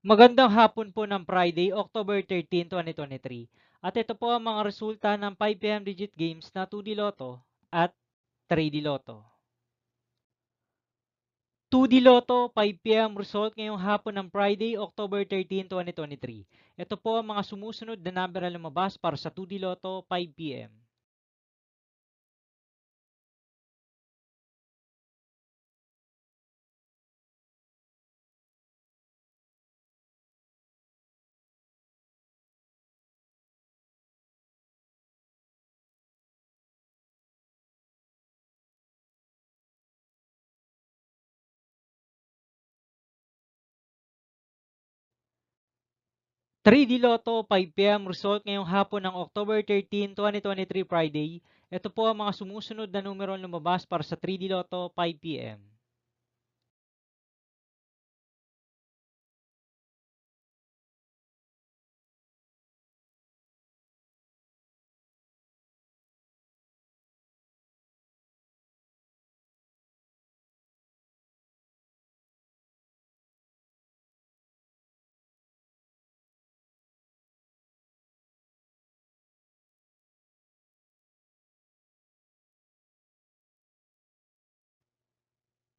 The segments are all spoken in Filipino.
Magandang hapon po ng Friday, October 13, 2023. At ito po ang mga resulta ng 5 PM digit games na 2D Lotto at 3D Lotto. 2D Lotto 5 PM result ngayong hapon ng Friday, October 13, 2023. Ito po ang mga sumusunod na number na lumabas para sa 2D Lotto 5 PM. 3D Lotto 5 PM result ngayong hapon ng October 13, 2023 Friday. Ito po ang mga sumusunod na numero lumabas para sa 3D Lotto 5 PM.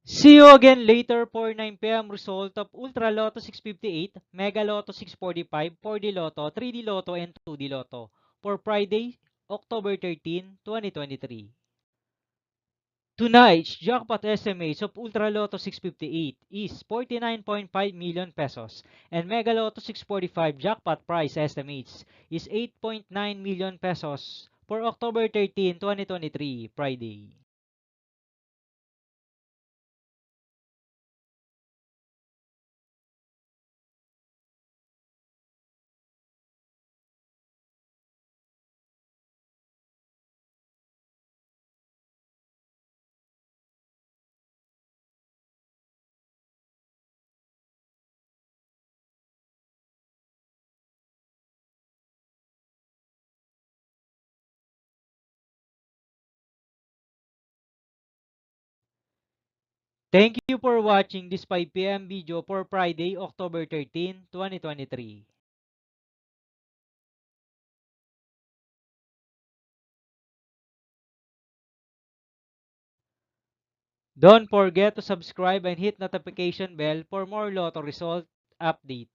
'See you again later for 9 PM result of Ultra Lotto 658, Mega Lotto 645, 4D Lotto, 3D Lotto, and 2D Lotto for Friday, October 13, 2023. Tonight's jackpot estimates of Ultra Lotto 658 is 49.5 million pesos and Mega Lotto 645 jackpot prize estimates is 8.9 million pesos for October 13, 2023, Friday. Thank you for watching this 5 PM video for Friday, October 13, 2023. Don't forget to subscribe and hit notification bell for more Lotto result update.